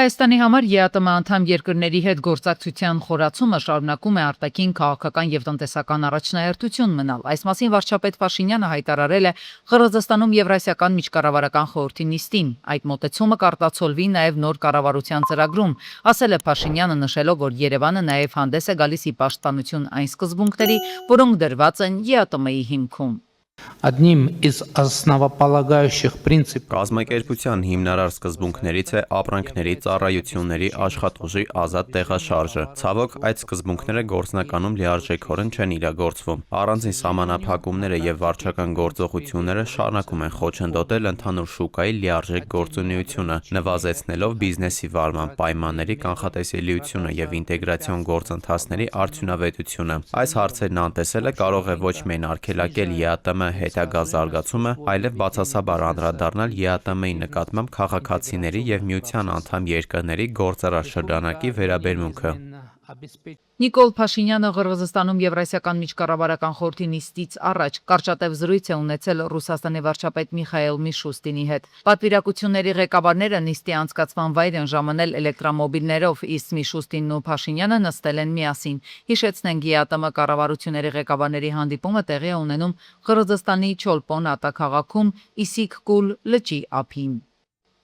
Հայաստանի համար ԵԱՏՄ անդամ երկրների հետ գործակցության խորացումը շարունակում է արտաքին քաղաքական եւ տնտեսական առաջնահերթություն մնալ։ Այս մասին վարչապետ Փաշինյանը հայտարարել է Ղրղըզստանում Եվրասիական միջկառավարական խորհրդի նիստին։ Այդ մոտեցումը կարտացոլվի նաեւ նոր կառավարության ծրագրում, ասել է Փաշինյանը, նշելով, որ Երևանը նաեւ հանդես է գալիս ի պաշտպանություն այն սկզբունքների, որոնք դրված են ԵԱՏՄ-ի հիմքում։ Одним из основополагающих принципов Կազմակերպության հիմնարար սկզբունքներից է ապրանքների, ծառայությունների, աշխատուժի ազատ տեղաշարժը։ Ցավոք, այդ սկզբունքները գործնականում լիարժեքորեն չեն իրագործվում։ Առանձին սահմանափակումները եւ վարչական գործողությունները շարունակում են խոչընդոտել ընդհանուր շուկայի լիարժեք գործունեությունը, նվազեցնելով բիզնեսի վարման պայմանների կանխատեսելիությունը եւ ինտեգրացիոն գործընթացների արդյունավետությունը։ Այս հարցերն անտեսելը կարող է ոչ միայն արգելակել ԵԱՏՄ հետագա զարգացումը, այլև բացասաբար անդրադառնալ ԵԱՏՄ-ի նկատմամբ քաղաքացիների եւ միության անդամ երկրների գործարար շրջանակի վերաբերմունքը։ Նիկոլ Փաշինյանը Ղրղըզստանում Եվրասիական միջկառավարական խորհրդի նիստից առաջ կարճատև զրույց է ունեցել Ռուսաստանի վարչապետ Միխայիլ Միշուստինի հետ։ Պատվիրակությունների ղեկավարները նիստի անցկացման վայր են ժամանել էլեկտրամոբիլներով, իսկ Միշուստինն ու Փաշինյանը նստել են միասին։ Հիշեցնենք, ԵԱՏՄ կառավարությունների ղեկավարների հանդիպումը տեղի է ունենում Ղրղըզստանի Չոլպոն ատաքաղաքում Իսիք-Կուլ լճի ափին։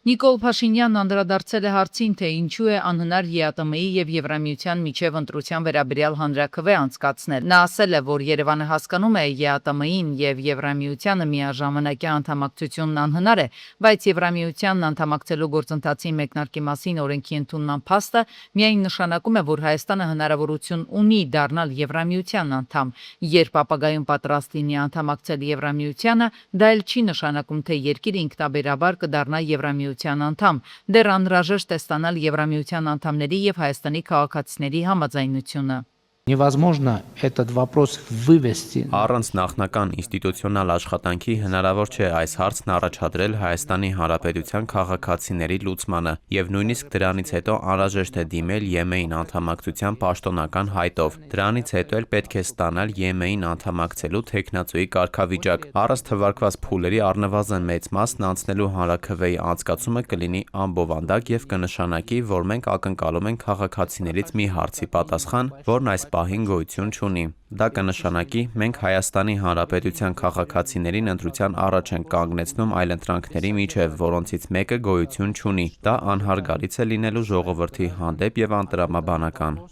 Նիկոլ Փաշինյանն անդրադարձել է հարցին, թե ինչու է անհնար ԵԱՏՄ-ի եւ Եվրամիության միջև ընտրության վերաբերյալ հանրաքվե անցկացնել։ Նա ասել է, որ Երևանը հասկանում է ԵԱՏՄ-ին եւ Եվրամիությանը միաժամանակյա անդամակցությունն անհնար է, բայց Եվրամիությանն անդամակցելու գործընթացի մեկնարկի մասին օրենքի ընդունման փաստը միայն նշանակում է, որ Հայաստանը հնարավորություն ունի դառնալ Եվրամիության անդամ։ Երբ ապագայում պատրաստ լինի անդամակցել Եվրամիությանը, դա էլ չի նշանակում, թե երկիրը ինքնաբերաբար կդառնա Եվրամիության անդամ։ Դեռ անհրաժեշտ է ստանալ Եվրամիության անդամների եւ Հայաստանի քաղաքացիների համաձայնությունը։ невозможно этот вопрос вывести. Առանց նախնական ինստիտուցիոնալ աշխատանքի հնարավոր չէ այս հարցն առաջադրել Հայաստանի Հանրապետության քաղաքացիների լուծմանը եւ նույնիսկ դրանից հետո անհրաժեշտ է դիմել ԵՄ-ին անդամակցության պաշտոնական հայտով։ Դրանից հետո էլ պետք է ստանալ ԵՄ-ին անդամակցելու թեկնածուի կարգավիճակ։ Առանց թվարկված փուլերի առնվազն մեծ մասն անցնելու հանրաքվեի անցկացումը կլինի անբովանդակ եւ կնշանակի, որ մենք ակնկալում ենք քաղաքացիներից մի հարցի պատասխան, որն այս պահին գոյություն չունի։ Դա կնշանակի, մենք Հայաստանի Հանրապետության քաղաքացիներին ընտրության առաջ են կանգնեցնում այլընտրանքների միջև, որոնցից մեկը գոյություն չունի։ Դա անհարգալից է լինելու ժողովրդի հանդեպ եւ անտրամաբանական։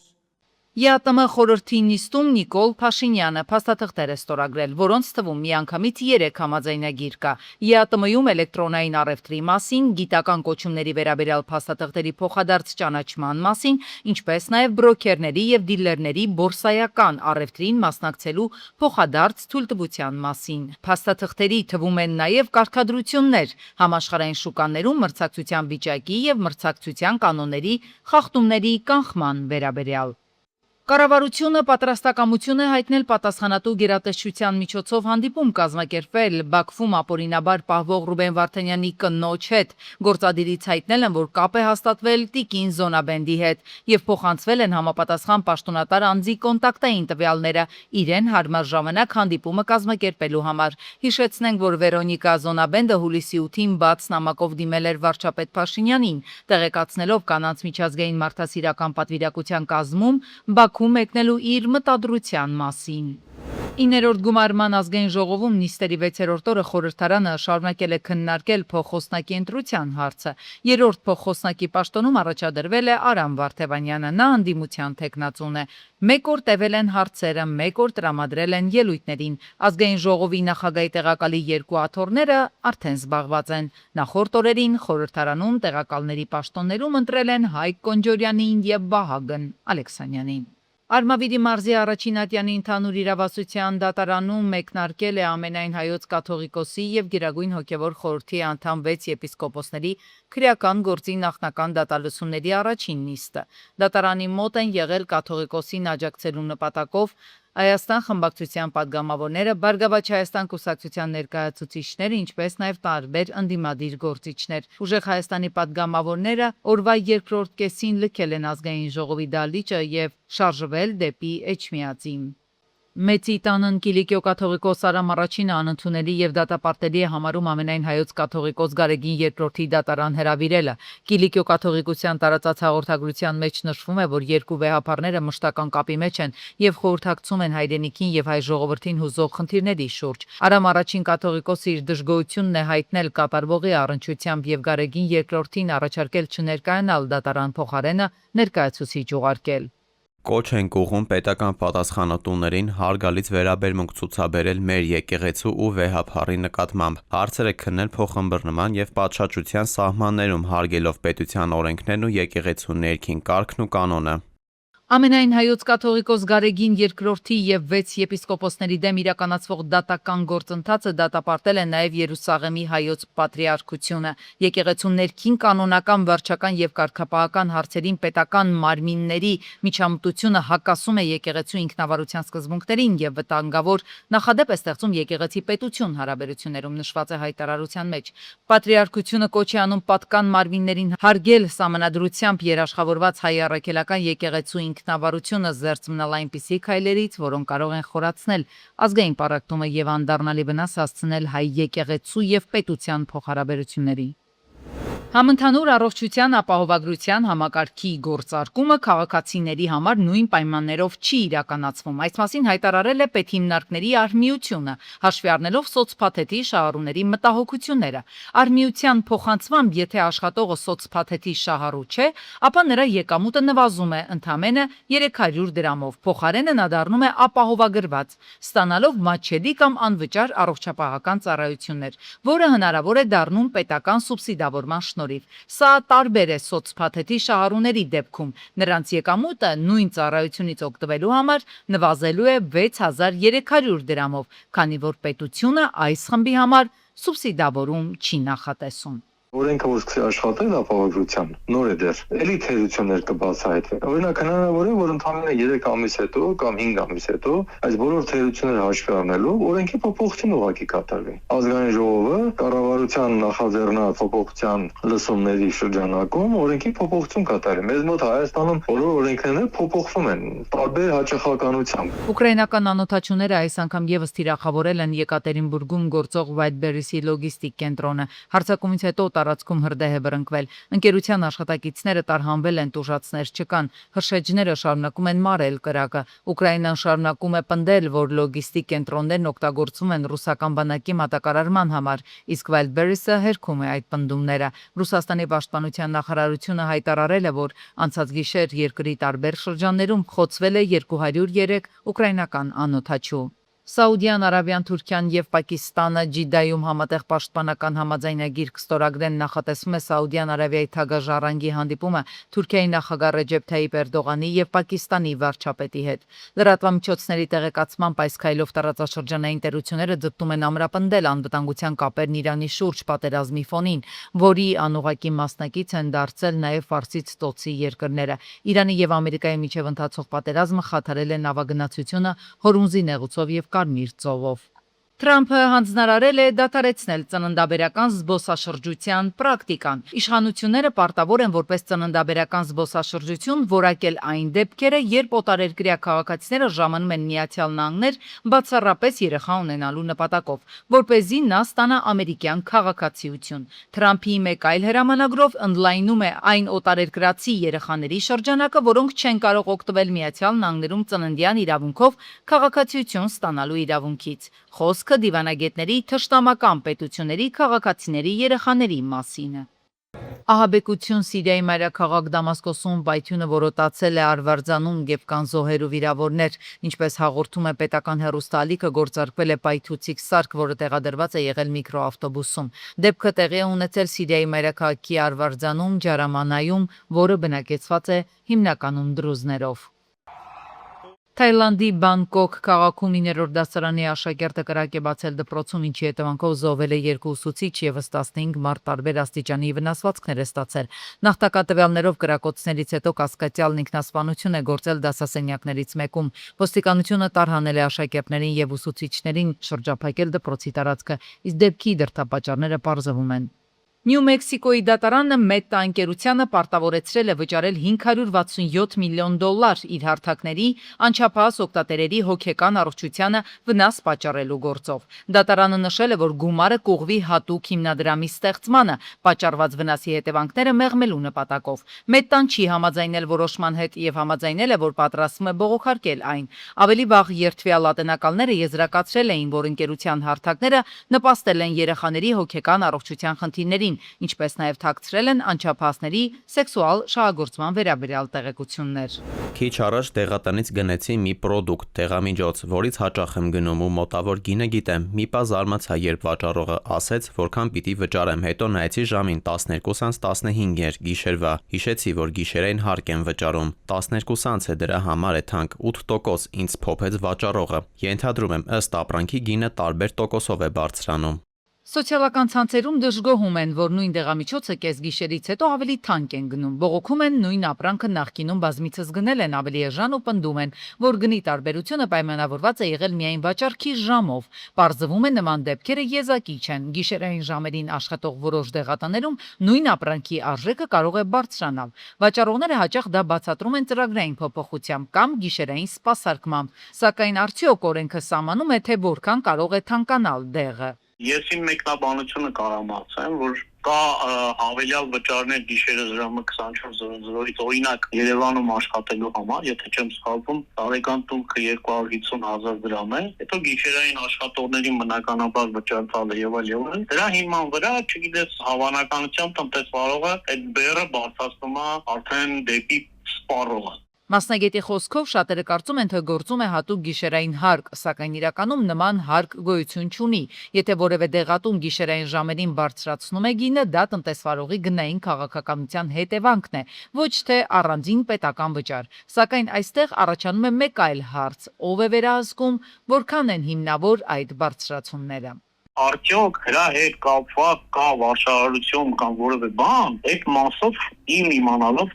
ԵԱՏՄ խորհրդի նիստում Նիկոլ Փաշինյանը փաստաթղթեր է ստորագրել, որոնց թվում միանգամից 3 համաձայնագիր կա։ ԵԱՏՄ-ում էլեկտրոնային առևտրի մասին, գիտական կոչումների վերաբերյալ փաստաթղթերի փոխադարձ ճանաչման մասին, ինչպես նաև բրոքերների եւ դիլերների բորսայական առևտրին մասնակցելու փոխադարձ թույլտվության մասին։ Փաստաթղթերի թվում են նաև կարգադրություններ համաշխարհային շուկաներում մրցակցության վիճակի եւ մրցակցության կանոնների խախտումների կանխման վերաբերյալ։ Կառավարությունը պատրաստակամություն է հայտնել պատասխանատու գերատեսչության միջոցով հանդիպում կազմակերպել Բաքվում ապօրինաբար պահվող Ռուբեն Վարդանյանի կնոջ հետ։ Գործադիրից հայտնել են, որ կապ է հաստատվել Տիկին Զոնաբենդի հետ եւ փոխանցվել են համապատասխան պաշտոնատար անձի կոնտակտային տվյալները իրեն հարմար ժամանակ հանդիպումը կազմակերպելու համար։ Հիշեցնենք, որ Վերոնիկա Զոնաբենդը հուլիսի 8-ին բաց նամակով դիմել էր վարչապետ Փաշինյանին, տեղեկացնելով կանանց միջազգային մարդասիրական պատվիրակության կազմում մեկնելու իր մտադրության մասին։ 9-րդ գումարման ազգային ժողովում նիստերի 6-րդ օրը խորհրդարանը շարունակել է քննարկել փոխխոսնակի ընտրության հարցը։ Երրորդ փոխխոսնակի պաշտոնում առաջադրվել է Արամ Վարդևանյանը, նա անդիմության թեկնածուն է։ Մեկ օր տևել են հարցերը, մեկ օր տրամադրել են ելույթներին։ Ազգային ժողովի նախագահի տեղակալի 2 աթոռները արդեն զբաղված են։ Նախորդ օրերին խորհրդարանում տեղակալների պաշտոններում ընտրել են Հայկ Կոնջորյանին եւ Վահագն Ալեքսանյանին։ Արմավիրի մարզի առաջին ատյանի ընդհանուր իրավասության դատարանում մեկնարկել է ամենայն հայոց կաթողիկոսի եւ Գերագույն հոգեվոր խորհրդի անդամ 6 եպիսկոպոսների քրեական գործի նախնական դատալությունների առաջին նիստը։ Դատարանի մոտ են եղել կաթողիկոսին աջակցելու նպատակով Հայաստան խմբակցության падգամավորները, Բարգավաճ Հայաստան կուսակցության ներկայացուցիչները, ինչպես նաև տարբեր ընդդիմադիր գործիչներ։ Ուժեղ Հայաստանի падգամավորները օրվա երկրորդ կեսին լքել են ազգային ժողովի դահլիճը եւ շարժվել դեպի Էջմիածին։ Մեծի տանն Կիլիկիո կաթողիկոս Արամ առաջինը անընդունելի եւ դատապարտելի է համարում ամենայն հայոց կաթողիկոս Գարեգին II-ի դատարան հրավիրելը։ Կիլիկիո կաթողիկոսյան տարածած հաղորդագրության մեջ նշվում է, որ երկու վեհապարները մշտական կապի մեջ են եւ խորհրդակցում են հայրենիքին եւ հայ ժողովրդին հուզող խնդիրների շուրջ։ Արամ առաջին կաթողիկոսը իր դժգոհությունն է հայտնել կատարվողի առնչությամբ եւ Գարեգին II-ին առաջարկել չներկայանալ դատարան փոխարենը ներկայացուցիչ ուղարկել։ Կոչ ենք ուղղում պետական պատասխանատուներին հարգալից վերաբերմունք ցուցաբերել մեր եկեղեցու ու վեհապարի նկատմամբ, հարցերը քննել փոխըմբռնման եւ պատշաճության սահմաններում հարգելով պետության օրենքներն ու եկեղեցու ներքին կարգն ու կանոնը։ Ամենայն հայոց կաթողիկոս Գարեգին II-ի եւ 6 եպիսկոպոսների դեմ իրականացվող դատական գործընթացը դատապարտել է նաեւ Երուսաղեմի հայոց պատրիարքությունը։ Եկեղեցու ներքին կանոնական, վարչական եւ կարգապահական հարցերին պետական մարմինների միջամտությունը հակասում է եկեղեցու ինքնավարության սկզբունքներին եւ վտանգավոր նախադեպ է ստեղծում եկեղեցի պետություն հարաբերություններում, նշված է հայտարարության մեջ։ Պատրիարքությունը կոչ է անում պատկան մարմիններին հարգել սահմանադրությամբ երաշխավորված հայ առաքելական եկեղեցու ինքնավարությունը զերծ մնալ այնպիսի քայլերից, որոնք կարող են խորացնել ազգային պառակտումը եւ անդառնալի վնաս հասցնել հայ եկեղեցու եւ պետության փոխհարաբերությունների։ Համընդհանուր առողջության ապահովագրության համակարգի գործարկումը քաղաքացիների համար նույն պայմաններով չի իրականացվում։ Այս մասին հայտարարել է Պետհիմնարկների արհմիությունը, հաշվի առնելով սոցփաթեթի շահառուների մտահոգությունները։ Արհմիության փոխանցմամբ, եթե աշխատողը սոցփաթեթի շահառու չէ, ապա նրա եկամուտը նվազում է ընդամենը 300 դրամով, փոխարենը նա դառնում է ապահովագրված, ստանալով մատչելի կամ անվճար առողջապահական ծառայություններ, որը հնարավոր է դառնում պետական սուբսիդավորման Սա տարբեր է սոցփաթեթի շահառուների դեպքում։ Նրանց եկամուտը նույն ծառայությունից օգտվելու համար նվազելու է 6300 դրամով, քանի որ պետությունը այս խմբի համար սուբսիդավորում չի նախատեսում։ Օրենքը որ սկսի աշխատել ապահովագրության, նոր է դեռ, էլի թերություններ կբացահայտվեն։ Օրինակ հնարավոր է, որ ընդամենը 3 ամիս հետո կամ 5 ամիս հետո այս բոլոր թերությունները հաշվի առնելով օրենքի փոփոխություն ուղղակի կատարվի։ Ազգային ժողովը կառավարության նախաձեռնած փոփոխության լսումների շրջանակում օրենքի փոփոխություն կատարի։ Մեզ մոտ Հայաստանում բոլոր օրենքները փոփոխվում են տարբեր հաճախականությամբ։ Ուկրաինական անօթաչուները այս անգամ եւս թիրախավորել են Եկատերինբուրգում գործող Wildberries-ի լոգիստիկ կենտրոնը։ Հարձակումից հետո տարածքում հրդեհ է բռնկվել։ Ընկերության աշխատակիցները տարհանվել են, տուժածներ չկան։ Հրշեջները շարունակում են մարել կրակը։ Ուկրաինան շարունակում է պնդել, որ լոգիստիկ կենտրոններն օգտագործվում են ռուսական բանակի մատակարարման համար, իսկ Wildberries-ը հերքում է այդ պնդումները։ Ռուսաստանի պաշտպանության նախարարությունը հայտարարել է, որ անցած գիշեր երկրի տարբեր շրջաններում խոցվել է 203 ուկրաինական անօթաչու։ Սաուդյան Արաբիան, Թուրքիան եւ Պակիստանը Ջիդայում համատեղ պաշտպանական համաձայնագիր կստորագրեն, նախատեսվում է Սաուդյան Արաբիայի թագաժառանգի հանդիպումը Թուրքիայի նախագահ Ռեջեփ Թայիպ Էրդողանի եւ Պակիստանի վարչապետի հետ։ Լրատվամիջոցների տեղեկացմամբ այս քայլով տարածաշրջանային տերությունները ձգտում են ամրապնդել անվտանգության կապերն Իրանի շուրջ պատերազմի ֆոնին, որի անուղղակի մասնակից են դարձել նաեւ Ֆարսից ծոցի երկրները։ Իրանի եւ Ամերիկայի միջև ընթացող պատերազմը խաթարել է նավագնացությունը Հորմուզի նեղուցով եւ Կարմիր ծովով։ Թրամփը հանձնարարել է դադարեցնել ծննդաբերական զբոսաշրջության պրակտիկան։ Իշխանությունները պարտավոր են որպես ծննդաբերական զբոսաշրջություն որակել այն դեպքերը, երբ օտարերկրյա քաղաքացիները ժամանում են Միացյալ Նահանգներ բացառապես երեխա ունենալու նպատակով, որպեսզի նա ստանա ամերիկյան քաղաքացիություն։ Թրամփի մեկ այլ հրամանագրով ընդլայնում է այն օտարերկրացի երեխաների շրջանակը, որոնք չեն կարող օգտվել Միացյալ Նահանգներում ծննդյան իրավունքով քաղաքացիություն ստանալու իրավունքից։ Խոսքը դիվանագետների թշնամական պետությունների քաղաքացիների երեխաների մասին է։ Ահաբեկություն Սիրիայի մայրաքաղաք Դամասկոսում պայթյունը որոտացել է Արվարձանում եւ կան զոհեր ու վիրավորներ, ինչպես հաղորդում է պետական հեռուստաալիքը, գործարկվել է պայթուցիկ սարք, որը տեղադրված է եղել միկրոավտոբուսում։ Դեպքը տեղի է ունեցել Սիրիայի մայրաքաղաքի Արվարձանում Ջարամանայում, որը բնակեցված է հիմնականում դրուզներով։ Թայլանդի Բանգկոկ քաղաքում 9-րդ դասարանի աշակերտը կրակ է բացել դպրոցում, ինչի հետևանքով զոհվել է 2 ուսուցիչ եւս 15 մարդ տարբեր աստիճանի վնասվածքներ է ստացել։ Նախտակա տվյալներով կրակոցներից հետո կասկածյալն ինքնասպանություն է գործել դասասենյակներից մեկում։ Ոստիկանությունը տարհանել է աշակերտներին եւ ուսուցիչներին շրջափակել դպրոցի տարածքը, իսկ դեպքի դրդապատճառները պարզվում են։ Նյու Մեքսիկոյի դատարանը Մետա ընկերությանը պարտավորեցրել է վճարել $567 միլիոն իր հարթակների անչափահաս օգտատերերի հոգեկան առողջությանը վնաս պատճառելու գործով։ Դատարանը նշել է, որ գումարը կուղվի հատուկ հիմնադրամի ստեղծմանը պատճառված վնասի հետևանքները մեղմելու նպատակով։ Մետան չի համաձայնել որոշման հետ եւ համաձայնել է, որ պատրաստվում է բողոքարկել այն։ Ավելի վաղ երթվյալ ատենակալները եզրակացրել էին, որ ընկերության հարթակները նպաստել են երեխաների հոգեկան առողջության խնդիրներին, ինչպես նաև թաքցրել են անչափահասների սեքսուալ շահագործման վերաբերյալ տեղեկություններ։ Քիչ առաջ դեղատնից գնեցի մի պրոդուկտ, դեղամիջոց, որից հաճախ եմ գնում ու մոտավոր գինը գիտեմ։ Մի պահ զարմացա, երբ վաճառողը ասեց, որքան պիտի վճարեմ, հետո նայեցի ժամին 12:15 էր գիշերվա։ Հիշեցի, որ գիշերային հարկ եմ վճարում։ 12 է դրա համար է թանկ, 8% ինձ փոփեց վաճառողը։ Ենթադրում եմ, ըստ ապրանքի գինը տարբեր տոկոսով է բարձրանում։ Սոցիալական ցանցերում դժգոհում են, որ նույն դեղամիջոցը կեսգիշերից հետո ավելի թանկ են գնում։ Բողոքում են նույն ապրանքը նախկինում բազմիցս գնել են ավելի էժան ու պնդում են, որ գնի տարբերությունը պայմանավորված է եղել միայն վաճառքի ժամով։ Պարզվում է նման դեպքերը եզակի չեն։ Գիշերային ժամերին աշխատող որոշ դեղատաներում նույն ապրանքի արժեքը կարող է բարձրանալ։ Վաճառողները հաճախ դա բացատրում են ծրագրային փոփոխությամբ կամ գիշերային սպասարկմամբ։ Սակայն արդյոք օրենքը սահմանում է, թե որքան կարող է թանկանալ դեղը։ Ես իմ մեկնաբանությունը կարամ ասեմ, որ կա հավելյալ վճարներ գիշերը ժամը 24:00-ից օրինակ Երևանում աշխատելու համար, եթե չեմ սխալվում, տարեկան տունքը 250,000 դրամ է, հետո գիշերային աշխատողներին բնականաբար վճար տալը եւ այլ։ Դրա հիման վրա, չգիտես, հավանականությամբ տնտեսվարողը այդ բեռը բարձրացնում է արդեն դեպի սպառողը։ Մասնագետի խոսքով շատերը կարծում են, թե գործում է հատուկ գիշերային հարկ, սակայն իրականում նման հարկ գոյություն չունի։ Եթե որևէ դեղատուն գիշերային ժամերին բարձրացնում է գինը, դա տնտեսվարողի գնային քաղաքականության հետևանքն է, ոչ թե առանձին պետական վճար։ Սակայն այստեղ առաջանում է մեկ այլ հարց. ով է վերահսկում, որքան են հիմնավոր այդ բարձրացումները։ Արդյոք հրա հետ կապված կա վարչարարություն կամ որևէ բան, այդ մասով իմ իմանալով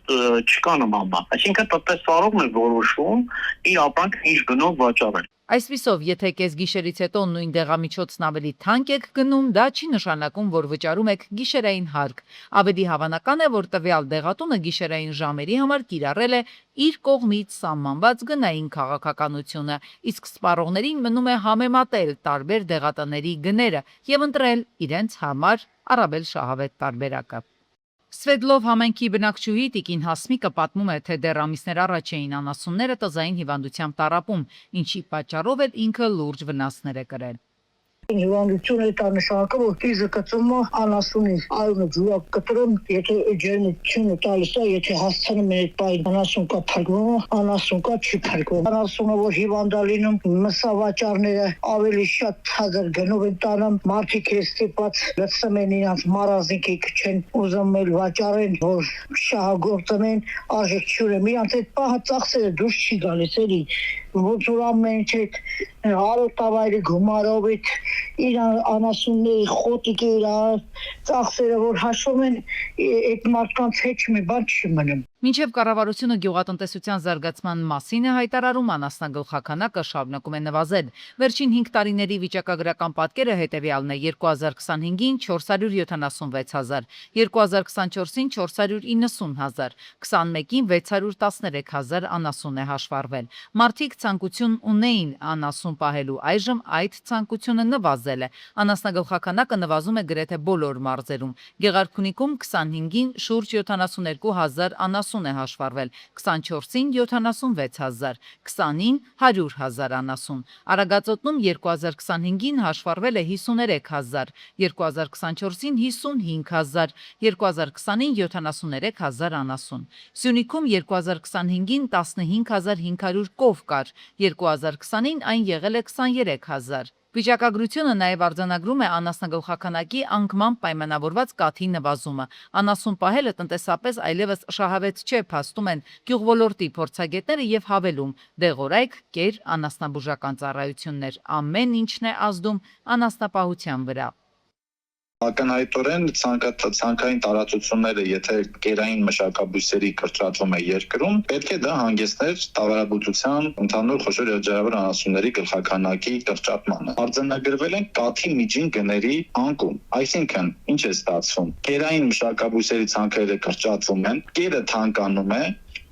չկա նման բան։ Այսինքն տնտեսվարողն է որոշում իր ապրանքը ինչ գնով վաճառել։ Այսպիսով, եթե կեսգիշերից հետո նույն դեղամիջոցն ավելի թանկ եք գնում, դա չի նշանակում, որ վճարում եք գիշերային հարկ։ Ավելի հավանական է, որ տվյալ դեղատունը գիշերային ժամերի համար կիրառել է իր կողմից սահմանված գնային քաղաքականությունը, իսկ սպառողներին մնում է համեմատել տարբեր դեղատաների գները եւ ընտրել իրենց համար առավել շահավետ տարբերակը։ Սվեդլով համայնքի բնակչուհի Տիկին Հասմիկը պատմում է, թե դեռ ամիսներ առաջ էին անասունները տզային հիվանդությամբ տառապում, ինչի պատճառով էլ ինքը լուրջ վնասներ է կրել։ Հիվանդությունը դա նշանակում է, որ կիզը կծում է անասունի, այունը ջուրը կտրում, եթե ջերմությունը տալիս է, եթե հասցնում է այդ պայն անասուն կա փրկվում, անասուն կա չի փրկվում։ Անասունը որ հիվանդ է լինում, մսավաճառները ավելի շատ հազար գնով են տանում, մարդիկ ստիպված լցում են իրենց մարազնիկի չեն ուզում էլ վաճառեն, որ շահագործեն, արժեք չունեն։ Իրանց այդ պահը ծախսերը դուրս չի գալիս էլի։ Ոնց որ ամեն ինչ հարոտավայրի գումարով իր անասունների խոտիկը իր ծախսերը որ հաշվում են, այդ մարդկանց հետ մի բան չի մնում։ Մինչև կառավարությունը գյուղատնտեսության զարգացման մասին է հայտարարում, անասնագլխաքանակը շարունակում է նվազել։ Վերջին 5 տարիների վիճակագրական պատկերը հետևյալն է. 2025-ին 476,000, 2024-ին 490,000, 21-ին 613,000 անասուն է հաշվառվել։ Մարդիկ ցանկություն ունեին անասուն պահելու, այժմ այդ ցանկությունը նվազել է։ Անասնագլխաքանակը նվազում է գրեթե բոլոր մարզերում։ Գեղարքունիքում 25-ին շուրջ 72,000 անասուն է հաշվառվել, 24-ին 76,000, 20-ին 100,000 անասուն։ Արագածոտնում 2025-ին հաշվառվել է 53,000, 2024-ին 55,000, 2020-ին 73,000 անասուն։ Սյունիքում 2025-ին 15,500 կով կար, 2020-ին այն եղել է 23,000։ Վիճակագրությունը նաև արձանագրում է անասնագլխաքանակի անկման պայմանավորված կաթի նվազումը։ Անասուն պահելը տնտեսապես այլևս շահավետ չէ, փաստում են գյուղոլորտի փորձագետները եւ հավելում. դեղորայք, կեր, անասնաբուժական ծառայություններ, ամեն ինչն է ազդում անասնապահության վրա։ Ակնհայտորեն ցանկային տարածությունները, եթե կերային մշակաբույսերի կրճատվում է երկրում, պետք է դա հանգեցներ տավարաբուծության ընդհանուր խոշոր երջերավոր անասունների գլխաքանակի կրճատմանը։ Արձանագրվել են կաթի միջին գների անկում, այսինքն ինչ է ստացվում։ Կերային մշակաբույսերի ցանքերը կրճատվում են, կերը թանկանում է,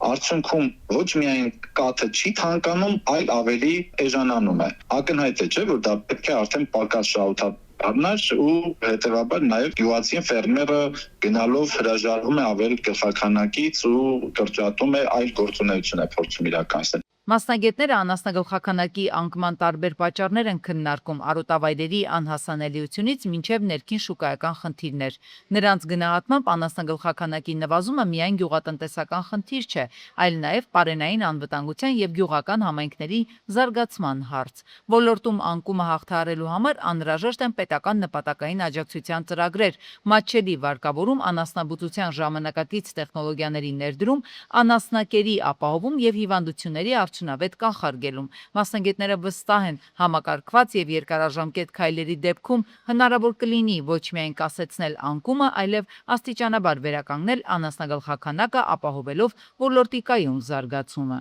արդյունքում ոչ միայն կաթը չի թանկանում, այլ ավելի էժանանում է։ Ակնհայտ է, չէ՞, որ դա պետք է արդեն պակաս շահութաբար ու հետևաբար նաև գյուղացին ֆերմերը գնալով հրաժարվում է ավել գլխաքանակից ու կրճատում է այլ գործունեություն է փորձում իրականացնել։ Մասնագետները անասնագլխաքանակի անկման տարբեր պատճառներ են քննարկում արոտավայրերի անհասանելիությունից մինչև ներքին շուկայական խնդիրներ։ Նրանց գնահատմամբ անասնագլխաքանակի նվազումը միայն գյուղատնտեսական խնդիր չէ, այլ նաև պարենային անվտանգության եւ գյուղական համայնքների զարգացման հարց։ Ոլորտում անկումը հաղթահարելու համար անհրաժեշտ են պետական նպատակային աջակցության ծրագրեր, մատչելի վարկավորում, անասնաբուծության ժամանակակից տեխնոլոգիաների ներդրում, անասնակերի ապահովում եւ հիվանդությունների արդյունավետ կանխարգելում։ Մասնագետները վստահ են, համակարգված եւ երկարաժամկետ քայլերի դեպքում հնարավոր կլինի ոչ միայն կասեցնել անկումը, այլև աստիճանաբար վերականգնել անասնագլխաքանակը, ապահովելով ոլորտի կայուն զարգացումը։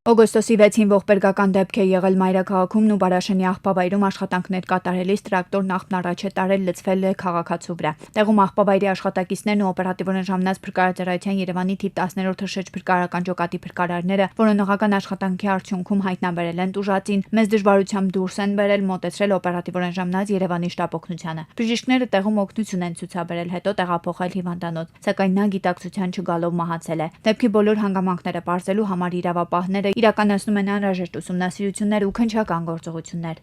Օգոստոսի 6-ին ողբերգական դեպք է եղել Մայրաքաղաքումն ու Բարաշենի աղբավայրում աշխատանքներ կատարելիս տրակտորն աղբն առաջ է տարել, լցվել է քաղաքացու վրա։ Տեղում աղբավայրի աշխատակիցներն ու օպերատիվորեն ժամանած փրկարարության Երևանի թիվ 10-րդ շրջփրկարարական ջոկատի փրկարարները որոնողական աշխատանքի արդյունքում հայտնաբերել են տուժածին, մեծ դժվարությամբ դուրս են բերել, մոտեցրել օպերատիվորեն ժամանած Երևանի շտապ օգնությանը։ Բժիշկները տեղում օգնություն են ցուցաբերել, հետո տեղափոխել հիվանդանոց, սակայն նա գիտակցության չգալով մահացել է։ Դեպքի բոլոր հանգամանքները պարզելու համար իրավապահները իրականացնում են անհրաժեշտ ուսումնասիրություններ ու քննչական գործողություններ։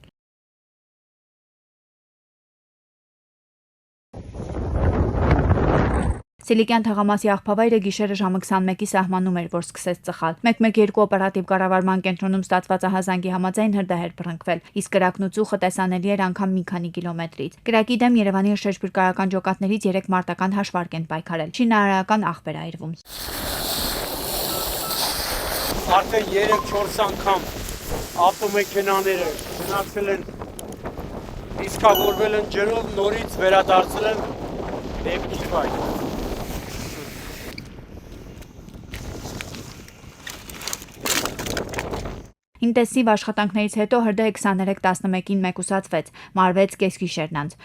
Սիլիկյան թաղամասի աղբավայրը գիշերը ժամը 21-ի սահմանում էր, որ սկսեց ծխալ։ 112 օպերատիվ կառավարման կենտրոնում ստացված ահազանգի համաձայն հրդեհ էր բռնկվել, իսկ կրակն ու ծուխը տեսանելի էր անգամ մի քանի կիլոմետրից։ Կրակի դեմ Երևանի շրջփրկարարական ջոկատներից 3 մարտական հաշվարկ են պայքարել։ Շինարարական աղբ էր այրվում։ Արդեն 3-4 անգամ ավտոմեքենաները գնացել են, իսկավորվել են ջրով, նորից վերադարձել են դեպքի վայր։ Ինտենսիվ աշխատանքներից հետո հրդեհը 23:11-ին մեկուսացվեց, մարվեց կեսգիշերն անց։